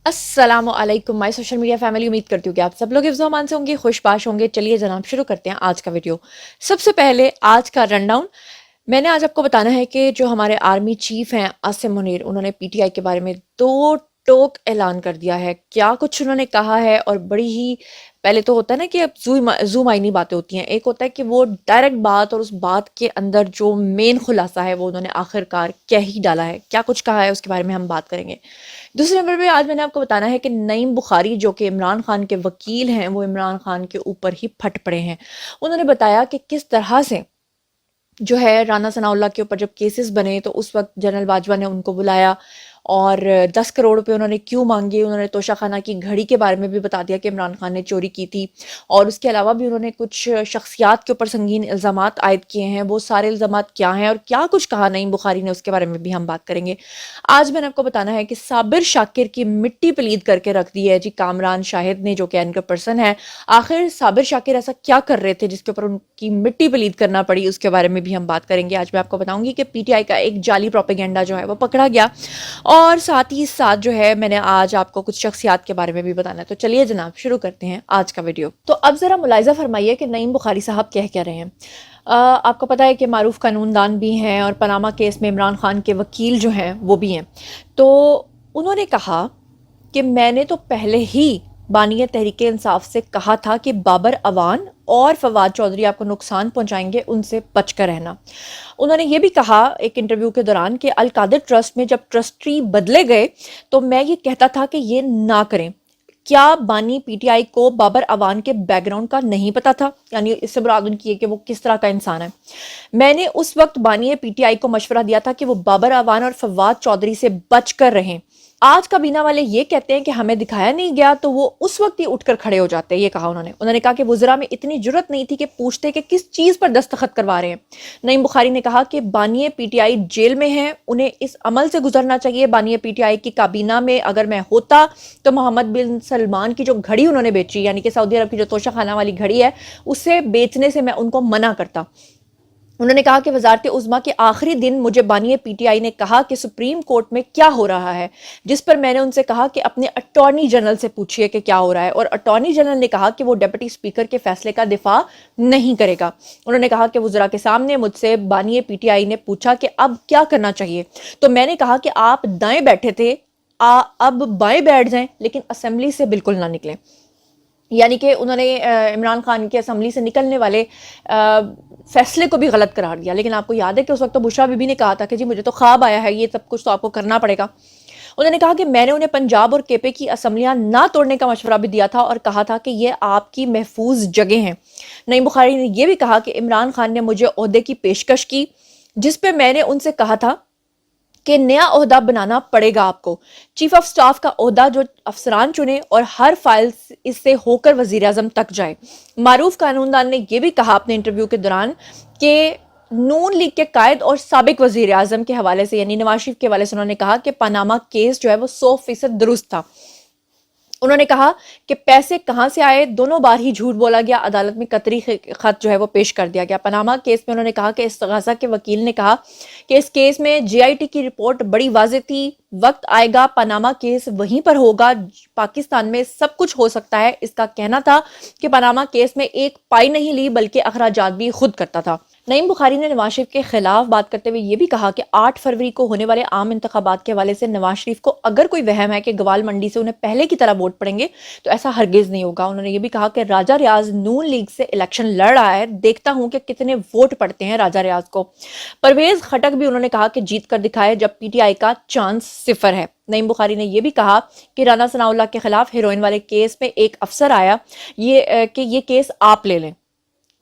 अस्सलाम वालेकुम my social media family. उम्मीद करती हूँ कि आप सब लोग हिफ्ज़ अमान से होंगे, खुशबाश होंगे। चलिए जनाब शुरू करते हैं आज का वीडियो। सबसे पहले आज का रनडाउन। मैंने आज आपको बताना है कि जो हमारे आर्मी चीफ हैं आसिम मुनीर, उन्होंने पीटीआई के बारे में दो टोक ऐलान कर दिया है। क्या कुछ उन्होंने कहा है, और बड़ी ही पहले तो होता है ना कि अब जूम आईनी बातें होती हैं। एक होता है कि वो डायरेक्ट बात, और उस बात के अंदर जो मेन खुलासा है वो उन्होंने आखिरकार कह ही डाला है। क्या कुछ कहा है उसके बारे में हम बात करेंगे। दूसरे नंबर पे आज मैंने आपको बताना है कि नईम बुखारी जो कि इमरान खान के वकील हैं, वो इमरान खान के ऊपर ही फट पड़े हैं। उन्होंने बताया कि किस तरह से जो है राना सनाउल्लाह के ऊपर जब केसेस बने तो उस वक्त जनरल बाजवा ने उनको बुलाया और 10 करोड़ रुपए उन्होंने क्यों मांगे। उन्होंने तोशा खाना की घड़ी के बारे में भी बता दिया कि इमरान खान ने चोरी की थी, और उसके अलावा भी उन्होंने कुछ शख्सियात के ऊपर संगीन इल्ज़ामात आयद किए हैं। वो सारे इल्ज़ामात क्या हैं और क्या कुछ कहा नईम बुखारी ने, उसके बारे में भी हम बात करेंगे। आज मैंने आपको बताना है कि साबिर शाकिर की मिट्टी पलीद करके रख दी है जी कामरान शाहिद ने, जो कि एंकर पर्सन है। आखिर साबिर शाकिर ऐसा क्या कर रहे थे जिसके ऊपर उनकी मिट्टी पलीद करना पड़ी, उसके बारे में भी हम बात करेंगे। आज मैं आपको बताऊंगी कि पीटीआई का एक जाली प्रोपेगेंडा जो है वो पकड़ा गया, और साथ ही साथ जो है मैंने आज आपको कुछ शख्सियात के बारे में भी बताना है। तो चलिए जनाब शुरू करते हैं आज का वीडियो। तो अब जरा मुलाहिजा फरमाइए कि नईम बुखारी साहब कह रहे हैं। आपको पता है कि मारूफ कानूनदान भी हैं और पनामा केस में इमरान खान के वकील जो हैं वो भी हैं। तो उन्होंने कहा कि मैंने तो पहले ही बानिया तहरीक इंसाफ से कहा था कि बाबर अवान और फवाद चौधरी आपको नुकसान पहुंचाएंगे, उनसे बचकर रहना। उन्होंने ये भी कहा एक इंटरव्यू के दौरान कि अल कादिर ट्रस्ट में जब ट्रस्टी बदले गए तो मैं ये कहता था कि ये ना करें। क्या बानी पीटीआई को बाबर अवान के बैकग्राउंड का नहीं पता था? यानी इससे मुराद उनकी है कि वो किस तरह का इंसान है। मैंने उस वक्त बानी पीटीआई को मशवरा दिया था कि वो बाबर अवान और फवाद चौधरी से बचकर रहें। आज काबीना वाले ये कहते हैं कि हमें दिखाया नहीं गया, तो वो उस वक्त ही उठकर खड़े हो जाते हैं। ये कहा उन्होंने कहा कि वज़रा में इतनी जुर्रत नहीं थी कि पूछते कि किस चीज़ पर दस्तखत करवा रहे हैं। नईम बुखारी ने कहा कि बानिए पीटीआई जेल में हैं, उन्हें इस अमल से गुजरना चाहिए। बानिए पीटीआई की काबीना में अगर मैं होता तो मोहम्मद बिन सलमान की जो घड़ी उन्होंने बेची, यानी कि सऊदी अरब की जो तोशा खाना वाली घड़ी है, उसे बेचने से मैं उनको मना करता। उन्होंने कहा कि वजारत उज़्मा के आखिरी दिन मुझे बानिए पीटीआई ने कहा कि सुप्रीम कोर्ट में क्या हो रहा है, जिस पर मैंने उनसे कहा कि अपने अटॉर्नी जनरल से पूछिए कि क्या हो रहा है, और अटॉर्नी जनरल ने कहा कि वो डिप्टी स्पीकर के फैसले का दिफा नहीं करेगा। उन्होंने कहा कि वज़रा के सामने मुझसे बानिए पीटीआई ने पूछा कि अब क्या करना चाहिए, तो मैंने कहा कि आप दाएं बैठे थे, अब बाएं बैठ जाएं, लेकिन असेंबली से बिल्कुल ना निकलें। यानी कि उन्होंने इमरान खान की असम्बली से निकलने वाले फैसले को भी गलत करार दिया। लेकिन आपको याद है कि उस वक्त तो बुशरा बीबी ने कहा था कि जी मुझे तो ख्वाब आया है, ये सब कुछ तो आपको करना पड़ेगा। उन्होंने कहा कि मैंने उन्हें पंजाब और केपे की असम्बलियां ना तोड़ने का मशवरा भी दिया था और कहा था कि ये आपकी महफूज जगह हैं। नईम बुखारी ने यह भी कहा कि इमरान खान ने मुझे ओहदे की पेशकश की, जिस पर मैंने उनसे कहा था कि नया ओहदा बनाना पड़ेगा आपको। चीफ ऑफ स्टाफ का ओहदा जो अफसरान चुने और हर फाइल इससे होकर वजीर आजम तक जाए। मारूफ कानूनदान ने यह भी कहा अपने इंटरव्यू के दौरान कि नून लीग के कायद और साबिक वजीर आजम के हवाले से, यानी नवाज शरीफ के हवाले से, उन्होंने कहा कि पनामा केस जो है वो 100% दुरुस्त था। उन्होंने कहा कि पैसे कहां से आए, दोनों बार ही झूठ बोला गया। अदालत में कतरी खत जो है वो पेश कर दिया गया। पनामा केस में उन्होंने कहा कि इस्तगासा के वकील ने कहा कि इस केस में जेआईटी की रिपोर्ट बड़ी वाज़ेह थी, वक्त आएगा पनामा केस वहीं पर होगा। पाकिस्तान में सब कुछ हो सकता है, इसका कहना था कि पनामा केस में एक पाई नहीं ली बल्कि अखराजात भी खुद करता था। नईम बुखारी ने नवाज शरीफ के खिलाफ बात करते हुए ये भी कहा कि 8 फरवरी को होने वाले आम इंतखाबात के हवाले से नवाज शरीफ को अगर कोई वहम है कि गवाल मंडी से उन्हें पहले की तरह वोट पड़ेंगे, तो ऐसा हरगिज नहीं होगा। उन्होंने ये भी कहा कि राजा रियाज नून लीग से इलेक्शन लड़ रहा है, देखता हूं कि कितने वोट पड़ते हैं राजा रियाज को। परवेज खटक भी उन्होंने कहा कि जीत कर दिखाए जब पीटीआई का चांस 0 है। नईम बुखारी ने यह भी कहा कि राना सनाउल्लाह के खिलाफ हेरोइन वाले केस में एक अफसर आया कि ये केस आप ले लें।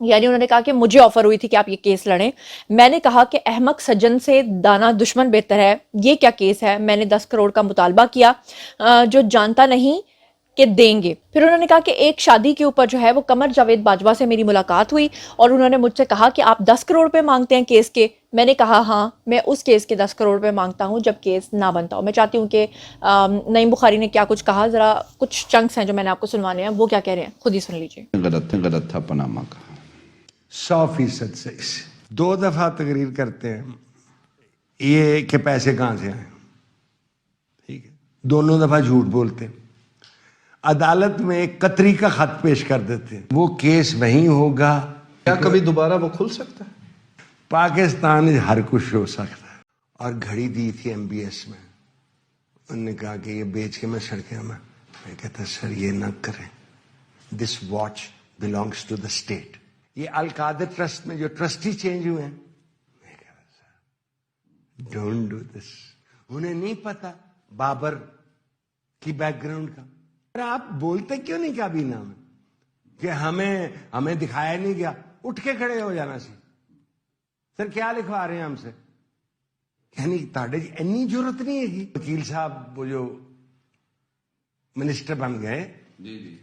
यानी उन्होंने कहा कि मुझे ऑफर हुई थी कि आप ये केस लड़ें। मैंने कहा कि अहमक सज्जन से दाना दुश्मन बेहतर है, ये क्या केस है। मैंने 10 करोड़ का मुतालबा किया, जो जानता नहीं कि देंगे। फिर उन्होंने कहा कि एक शादी के ऊपर जो है वो कमर जावेद बाजवा से मेरी मुलाकात हुई और उन्होंने मुझसे कहा कि आप 10 करोड़ रुपए मांगते हैं केस के। मैंने कहा हाँ, मैं उस केस के 10 करोड़ रुपए मांगता हूँ जब केस ना बनता हो। मैं चाहती हूँ कि नईम बुखारी ने क्या कुछ कहा, जरा कुछ चंक्स हैं जो मैंने आपको सुनवाने हैं, वो क्या कह रहे हैं खुद ही सुन लीजिए। गलत था पनामा का 100% से 2 दफा तकरीर करते हैं ये कि पैसे कहाँ से आए। ठीक है, दोनों दफा झूठ बोलते, अदालत में एक कतरी का खत पेश कर देते, वो केस वहीं होगा। क्या कभी दोबारा वो खुल सकता है? पाकिस्तान में हर कुछ हो सकता है। और घड़ी दी थी MBS में, उन्होंने कहा कि ये बेच के मैं सड़कें में, मैं कहता सर ये ना करें, this watch belongs to the state. ये अलकादर ट्रस्ट में जो ट्रस्टी चेंज हुए हैं, मैं कह रहा सर डोंट डू दिस। उन्हें नहीं पता बाबर की बैकग्राउंड का। अरे आप बोलते क्यों नहीं काबीना में कि हमें दिखाया नहीं गया? उठ के खड़े हो जाना सी। सर क्या लिखवा रहे हैं हमसे? यानी ताड़े इतनी जरूरत नहीं है कि वकील साहब वो जो मिनिस्टर बन गए जी जी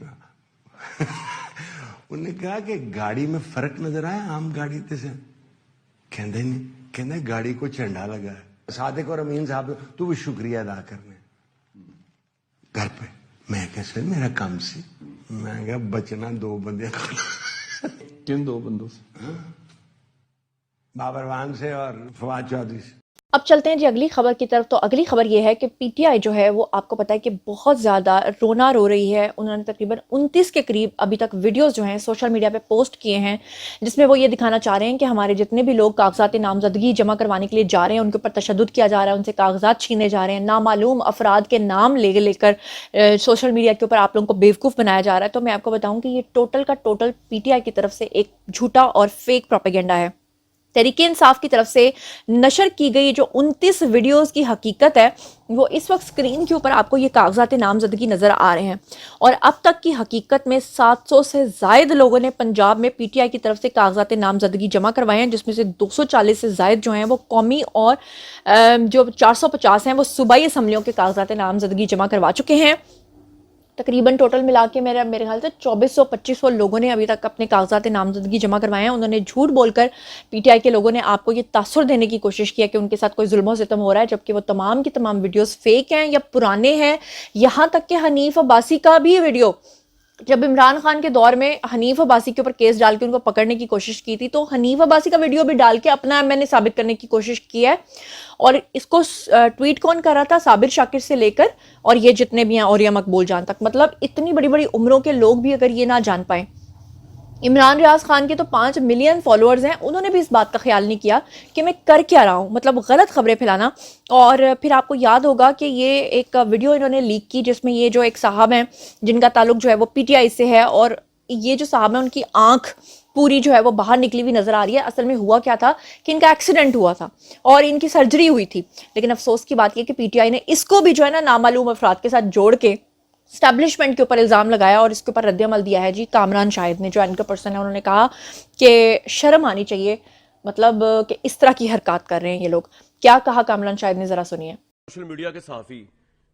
उन्होंने कहा कि गाड़ी में फर्क नजर आया आम गाड़ी से? कहते नहीं, कहते गाड़ी को झंडा लगा है। सादिक और अमीन साहब तो वो शुक्रिया अदा करने घर पे। मैं कह सर मेरा काम सी, मैं क्या बचना दो बंदे किन दो बंदों से? बाबरवान से और फवाद चौधरी से। अब चलते हैं जी अगली खबर की तरफ। तो अगली खबर ये है कि पीटीआई जो है वो आपको पता है कि बहुत ज़्यादा रोना रो रही है। उन्होंने तकरीबन 29 के करीब अभी तक वीडियोस जो हैं सोशल मीडिया पे पोस्ट किए हैं, जिसमें वो ये दिखाना चाह रहे हैं कि हमारे जितने भी लोग कागजात नामजदगी जमा करवाने के लिए जा रहे हैं उनके ऊपर तशद्दुद किया जा रहा है, उनसे कागजात छीने जा रहे हैं, नामालूम अफराद के नाम लेकर सोशल मीडिया के ऊपर आप लोगों को बेवकूफ़ बनाया जा रहा है। तो मैं आपको बताऊँ कि ये टोटल का टोटल पीटीआई की तरफ से एक झूठा और फेक प्रोपेगेंडा है। तहरीक इंसाफ की तरफ से नशर की गई जो 29 वीडियोस की हकीकत है वो इस वक्त स्क्रीन के ऊपर आपको ये कागजात नामजदगी नज़र आ रहे हैं। और अब तक की हकीकत में 700 से ज़ायद लोगों ने पंजाब में पीटीआई की तरफ से कागजात नामजदगी जमा करवाए हैं, जिसमें से 240 से ज़ायद जो हैं वो कौमी और जो 450 हैं वो सूबाई असम्बलियों के कागजात नामजदगी जमा करवा चुके हैं। तकरीबन टोटल मिला के मेरे ख्याल से 2400-2500 लोगों ने अभी तक अपने कागजात नामजदगी जमा करवाए हैं। उन्होंने झूठ बोलकर पीटीआई के लोगों ने आपको ये तासुर देने की कोशिश किया कि उनके साथ कोई जुल्म सितम हो रहा है, जबकि वो तमाम की तमाम वीडियोस फेक हैं या पुराने हैं। यहाँ तक कि हनीफ अब्बासी का भी वीडियो, जब इमरान खान के दौर में हनीफ अब्बासी के ऊपर केस डाल के उनको पकड़ने की कोशिश की थी, तो हनीफ अब्बासी का वीडियो भी डाल के अपना मैंने साबित करने की कोशिश की है। और इसको ट्वीट कौन कर रहा था? साबिर शाकिर से लेकर और ये जितने भी हैं औरिया मकबूल जान तक। मतलब इतनी बड़ी बड़ी उम्रों के लोग भी अगर ये ना जान पाए। इमरान रियाज खान के तो 5 मिलियन फॉलोअर्स हैं, उन्होंने भी इस बात का ख्याल नहीं किया कि मैं कर क्या रहा हूँ, मतलब गलत खबरें फैलाना। और फिर आपको याद होगा कि ये एक वीडियो इन्होंने लीक की जिसमें ये जो एक साहब हैं जिनका ताल्लुक जो है वो पीटीआई से है, और ये जो साहब है उनकी आंख पूरी जो है वो बाहर निकली हुई नजर आ रही है। असल में हुआ क्या था कि इनका एक्सीडेंट हुआ था और इनकी सर्जरी हुई थी। लेकिन अफसोस की बात यह कि पीटीआई ने इसको भी जो है ना नामालूम अफराद के साथ जोड़ के स्टैब्लिशमेंट के ऊपर इल्ज़ाम लगाया और इसके ऊपर रद्द-ए-अमल दिया है जी कामरान शाहिद ने, जो एंकर पर्सन है। उन्होंने कहा कि शर्म आनी चाहिए, मतलब कि इस तरह की हरकत कर रहे हैं ये लोग। क्या कहा कामरान शाहिद ने, जरा सुनिए। सोशल मीडिया के सहाफ़ी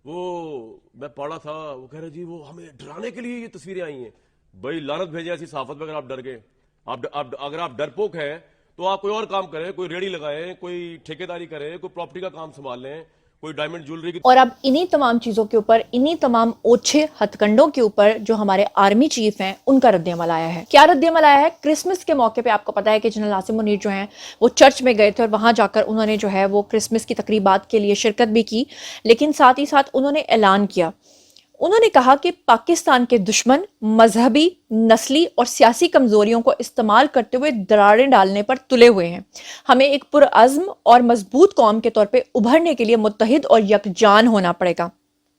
वो मैं पढ़ा था, वो कह रहे जी वो हमें डराने के लिए ये तस्वीरें आई हैं। भाई लानत भेजे ऐसी सहाफत में। अगर आप डर गए, अगर आप डरपोक हैं तो आप कोई और काम करें, कोई रेडी लगाएं, कोई ठेकेदारी करें, कोई प्रॉपर्टी का काम संभाल लें, कोई डायमंड ज्वेलरी की। और अब इन्हीं तमाम चीज़ों के ऊपर, इन्हीं तमाम ओछे हथकंडों के ऊपर जो हमारे आर्मी चीफ हैं उनका रद्द-ए-अमल आया है। क्या रद्द-ए-अमल आया है? क्रिसमस के मौके पे आपको पता है कि जनरल आसिम मुनीर जो हैं वो चर्च में गए थे और वहां जाकर उन्होंने जो है वो क्रिसमस की तकरीबात के लिए शिरकत भी की, लेकिन साथ ही साथ उन्होंने ऐलान किया, उन्होंने कहा कि पाकिस्तान के दुश्मन मजहबी, नस्ली और सियासी कमजोरियों को इस्तेमाल करते हुए दरारें डालने पर तुले हुए हैं। हमें एक पुरअज़्म और मजबूत कौम के तौर पे उभरने के लिए मुत्तहिद और यकजान होना पड़ेगा।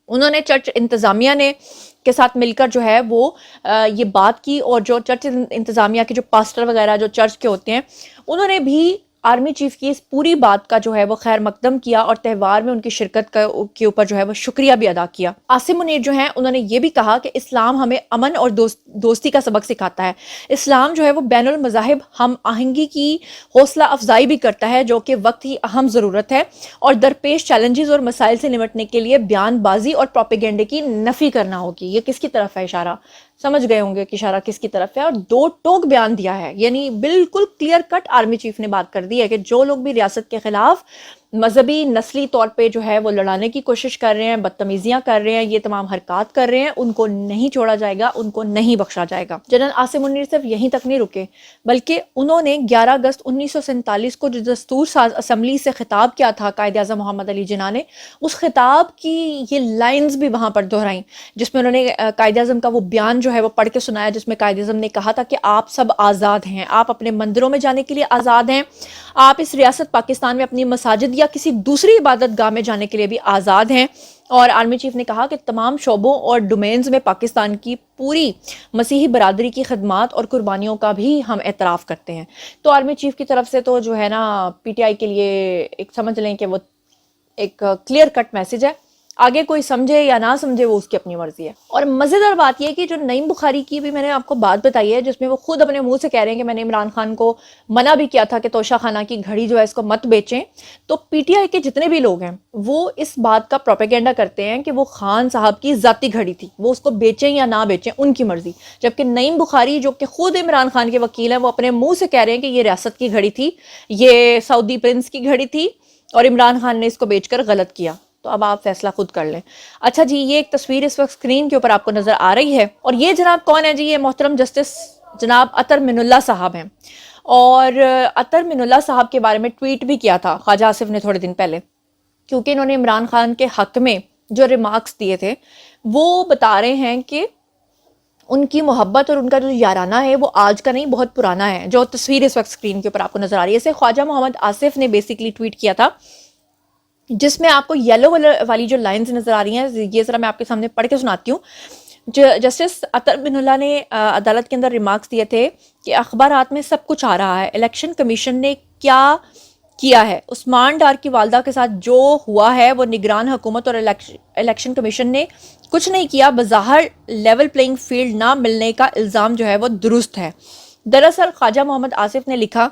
उन्होंने चर्च इंतज़ामिया ने के साथ मिलकर जो है वो ये बात की, और जो चर्च इंतज़ामिया के जो पास्टर वगैरह जो चर्च के होते हैं उन्होंने भी आर्मी चीफ की इस पूरी बात का जो है वो खैर मकदम किया और त्यौहार में उनकी शिरकत के ऊपर जो है वो शुक्रिया भी अदा किया। आसिम मुनीर जो हैं उन्होंने ये भी कहा कि इस्लाम हमें अमन और दोस्ती का सबक सिखाता है। इस्लाम जो है वो बैनुल मज़ाहिब हम आहंगी की हौसला अफजाई भी करता है, जो कि वक्त की अहम ज़रूरत है, और दरपेश चैलेंजेस और मसाइल से निपटने के लिए बयानबाजी और प्रोपेगेंडे की नफ़ी करना होगी। ये किसकी तरफ है इशारा? समझ गए होंगे कि इशारा किसकी तरफ है। और दो टोक बयान दिया है, यानी बिल्कुल क्लियर कट आर्मी चीफ ने बात कर दी है कि जो लोग भी रियासत के खिलाफ مذہبی نسلی طور پہ جو ہے وہ لڑانے کی کوشش کر رہے ہیں, بدتمیزیاں کر رہے ہیں, یہ تمام حرکات کر رہے ہیں, ان کو نہیں چھوڑا جائے گا, ان کو نہیں بخشا جائے گا. جنرل عاصم منیر صرف یہیں تک نہیں رکے, بلکہ انہوں نے 11 اگست 1947 کو جو دستور ساز اسمبلی سے خطاب کیا تھا قائد اعظم محمد علی جناح نے, اس خطاب کی یہ لائنز بھی وہاں پر دہرائیں, جس میں انہوں نے قائد اعظم کا وہ بیان جو ہے وہ پڑھ کے سنایا, جس میں قائد اعظم نے کہا تھا کہ آپ سب آزاد ہیں, آپ اپنے مندروں میں جانے کے لیے آزاد ہیں, آپ اس ریاست پاکستان میں اپنی مساجد یا کسی دوسری عبادت گاہ میں جانے کے لیے بھی آزاد ہیں. اور آرمی چیف نے کہا کہ تمام شعبوں اور ڈومینز میں پاکستان کی پوری مسیحی برادری کی خدمات اور قربانیوں کا بھی ہم اعتراف کرتے ہیں. تو آرمی چیف کی طرف سے تو جو ہے نا پی ٹی آئی کے لیے ایک سمجھ لیں کہ وہ ایک کلیئر کٹ میسج ہے. آگے کوئی سمجھے یا نہ سمجھے وہ اس کی اپنی مرضی ہے. اور مزیدار بات یہ کہ جو نعیم بخاری کی بھی میں نے آپ کو بات بتائی ہے, جس میں وہ خود اپنے منہ سے کہہ رہے ہیں کہ میں نے عمران خان کو منع بھی کیا تھا کہ توشہ خانہ کی گھڑی جو ہے اس کو مت بیچیں, تو پی ٹی آئی کے جتنے بھی لوگ ہیں وہ اس بات کا پروپیگنڈا کرتے ہیں کہ وہ خان صاحب کی ذاتی گھڑی تھی, وہ اس کو بیچیں یا نہ بیچیں ان کی مرضی. جبکہ نعیم بخاری جو کہ خود عمران خان کے وکیل ہیں, وہ اپنے منہ سے کہہ رہے ہیں کہ یہ ریاست کی گھڑی تھی, یہ سعودی پرنس کی گھڑی تھی اور عمران خان نے اس کو بیچ کر غلط کیا. تو اب آپ فیصلہ خود کر لیں. اچھا جی, یہ ایک تصویر اس وقت اسکرین کے اوپر آپ کو نظر آ رہی ہے, اور یہ جناب کون ہے جی؟ یہ محترم جسٹس جناب عطر من اللہ صاحب ہیں. اور عطر من اللہ صاحب کے بارے میں ٹویٹ بھی کیا تھا خواجہ آصف نے تھوڑے دن پہلے, کیونکہ انہوں نے عمران خان کے حق میں جو ریمارکس دیے تھے وہ بتا رہے ہیں کہ ان کی محبت اور ان کا جو یارانہ ہے وہ آج کا نہیں, بہت پرانا ہے. جو تصویر اس وقت اسکرین کے اوپر آپ کو نظر آ رہی ہے, اسے خواجہ محمد آصف نے بیسیکلی ٹویٹ کیا تھا, جس میں آپ کو یلو والی جو لائنز نظر آ رہی ہیں, یہ ذرا میں آپ کے سامنے پڑھ کے سناتی ہوں. جسٹس عطر بن اللہ نے عدالت کے اندر ریمارکس دیے تھے کہ اخبارات میں سب کچھ آ رہا ہے, الیکشن کمیشن نے کیا کیا ہے, عثمان ڈار کی والدہ کے ساتھ جو ہوا ہے وہ نگران حکومت اور الیکشن کمیشن نے کچھ نہیں کیا, بظاہر لیول پلینگ فیلڈ نہ ملنے کا الزام جو ہے وہ درست ہے. دراصل خواجہ محمد آصف نے لکھا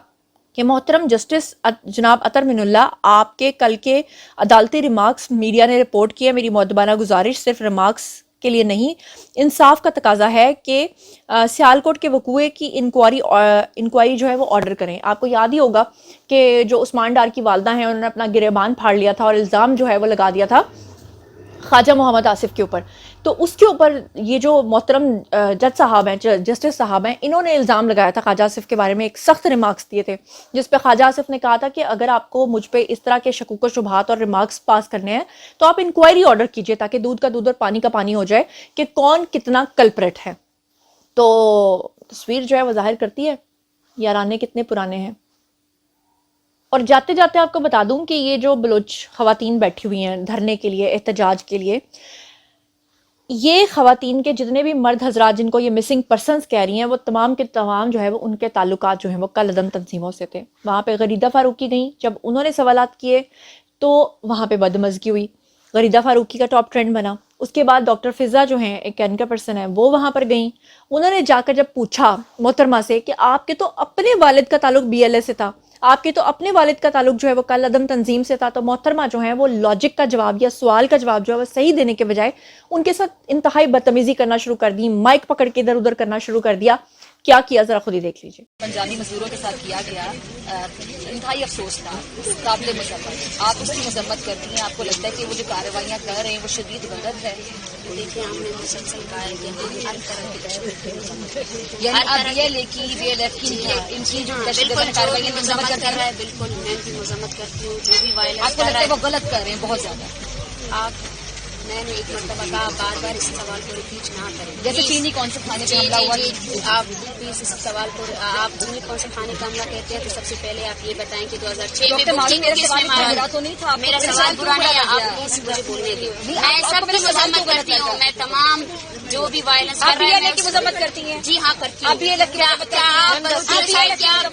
کہ محترم جسٹس جناب عطر من اللہ, آپ کے کل کے عدالتی ریمارکس میڈیا نے رپورٹ کیا. میری مؤدبانہ گزارش صرف ریمارکس کے لیے نہیں, انصاف کا تقاضا ہے کہ سیالکوٹ کے وقوعے کی انکوائری جو ہے وہ آرڈر کریں. آپ کو یاد ہی ہوگا کہ جو عثمان ڈار کی والدہ ہیں انہوں نے اپنا گریبان پھاڑ لیا تھا اور الزام جو ہے وہ لگا دیا تھا خواجہ محمد آصف کے اوپر. تو اس کے اوپر یہ جو محترم جج صاحب ہیں, جسٹس صاحب ہیں, انہوں نے الزام لگایا تھا خواجہ آصف کے بارے میں, ایک سخت ریمارکس دیے تھے جس پہ خواجہ آصف نے کہا تھا کہ اگر آپ کو مجھ پہ اس طرح کے شکوک و شبہات اور ریمارکس پاس کرنے ہیں تو آپ انکوائری آرڈر کیجئے, تاکہ دودھ کا دودھ اور پانی کا پانی ہو جائے کہ کون کتنا کلپریٹ ہے. تو تصویر جو ہے وہ ظاہر کرتی ہے یارانے کتنے پرانے ہیں. اور جاتے جاتے آپ کو بتا دوں کہ یہ جو بلوچ خواتین بیٹھی ہوئی ہیں دھرنے کے لیے, احتجاج کے لیے, یہ خواتین کے جتنے بھی مرد حضرات جن کو یہ مسنگ پرسنز کہہ رہی ہیں, وہ تمام کے تمام جو ہے وہ ان کے تعلقات جو ہیں وہ کل عدم تنظیموں سے تھے. وہاں پہ غریدہ فاروقی گئیں, جب انہوں نے سوالات کیے تو وہاں پہ بدمزگی ہوئی, غریدہ فاروقی کا ٹاپ ٹرینڈ بنا. اس کے بعد ڈاکٹر فضا جو ہیں ایک اینکر پرسن ہے, وہ وہاں پر گئیں. انہوں نے جا کر جب پوچھا محترمہ سے کہ آپ کے تو اپنے والد کا تعلق بی ایل اے سے تھا, آپ کے تو اپنے والد کا تعلق جو ہے وہ کل عدم تنظیم سے تھا, تو محترمہ جو ہیں وہ لاجک کا جواب یا سوال کا جواب جو ہے وہ صحیح دینے کے بجائے ان کے ساتھ انتہائی بدتمیزی کرنا شروع کر دی, مائک پکڑ کے ادھر ادھر کرنا شروع کر دیا. کیا کیا ذرا خود ہی دیکھ لیجیے. پنجابی مزدوروں کے ساتھ کیا گیا انتہائی افسوس تھا, قابل مذمت. آپ اس کی مذمت کرتی ہیں, آپ کو لگتا ہے کہ وہ جو کارروائیاں کر رہے ہیں وہ شدید غلط ہے. دیکھیے ہم نے مسلسل کہا ہے کہ ہم ہر طرح کی دہشت گردی یعنی اب بی ایل اے کی بی ایل ایف کی ان کی جو دہشت گردانہ کارروائیاں کی مذمت کر رہا ہے. بالکل میں بھی مذمت کرتی ہوں, جو بھی آپ وائلنس کو کر لگتا رہا ہے ہے. وہ غلط کر رہے ہیں بہت زیادہ. آپ میں نے ایک مرتبہ کہا بار بار اس سوال کو ریپیٹ نہ کریں. جیسے چینی کونسل خانے پہ جی حملہ ہوا, جی آپ پلیز اس سوال کو آپ چینی کونسل خانے کا حملہ کہتے ہیں تو سب سے پہلے آپ یہ بتائیں کہ 2006 ڈاکٹر میں معلوم میرے کس سوال نے میں مارا. برا تو نہیں تھا, میرا سوال برا نہیں ہے, آپ پلیز مجھے بولنے دیں. میں سب کی مذمت کرتی ہوں, میں تمام جو بھی وائلنس آپ کر بی رہے ایل اے ہیں کی مذمت کرتی ہیں. جی ہاں کرتی آپ بی ایل ہوں. ایف کی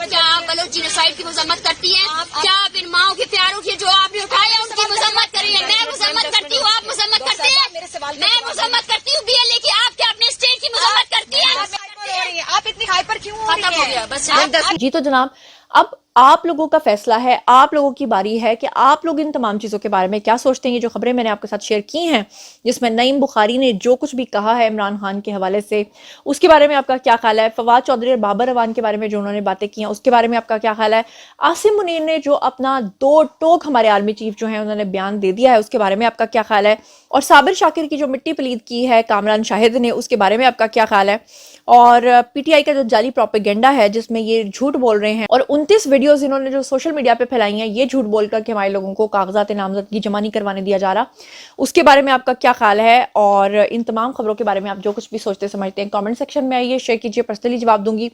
کیا آپ بلوچ جینوسائیڈ کی مذمت کرتی ہیں؟ کیا آپ ان ماؤں کے پیاروں کی جو آپ نے اٹھائے ان کی مذمت کری ہے؟ میں مذمت کرتی ہوں, آپ مذمت کرتے ہیں. میں مذمت کرتی ہوں بی ایل اے کی, آپ کیا اپنے اسٹیٹ کی مذمت کرتی ہیں؟ آپ اتنی ہائپر کیوں ہو ختم ہو رہی گیا ہیں؟ بس. جی تو جناب اب آپ لوگوں کا فیصلہ ہے, آپ لوگوں کی باری ہے کہ آپ لوگ ان تمام چیزوں کے بارے میں کیا سوچتے ہیں. یہ جو خبریں میں نے آپ کے ساتھ شیئر کی ہیں جس میں نعیم بخاری نے جو کچھ بھی کہا ہے عمران خان کے حوالے سے, اس کے بارے میں آپ کا کیا خیال ہے. فواد چودھری اور بابر روان کے بارے میں جو انہوں نے باتیں کی ہیں اس کے بارے میں آپ کا کیا خیال ہے. عاصم منیر نے جو اپنا دو ٹوک ہمارے آرمی چیف جو ہیں انہوں نے بیان دے دیا ہے, اس کے بارے میں آپ کا کیا خیال ہے. اور صابر شاکر کی جو مٹی پلید کی ہے کامران شاہد نے, اس کے بارے میں آپ کا کیا خیال ہے. اور پی ٹی آئی کا جو جعلی پروپیگنڈا ہے جس میں یہ جھوٹ بول رہے ہیں, اور 29 ویڈیوز انہوں نے جو سوشل میڈیا پہ پھیلائی ہیں یہ جھوٹ بول کر کہ ہمارے لوگوں کو کاغذات نامزدگی جمع نہیں کروانے دیا جا رہا, اس کے بارے میں آپ کا کیا خیال ہے. اور ان تمام خبروں کے بارے میں آپ جو کچھ بھی سوچتے سمجھتے ہیں کامنٹ سیکشن میں آئیے, شیئر کیجیے, پرسنلی جواب دوں گی.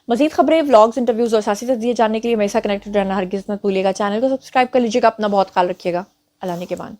مزید خبریں, ولاگز, انٹرویوز اور سیاسی تجزیے جاننے کے لیے میرے ساتھ کنیکٹڈ رہنا ہرگز مت بھولیے گا. چینل کو سبسکرائب کر لیجیے گا. اپنا بہت خیال رکھیے گا. اللہ نے کے بان.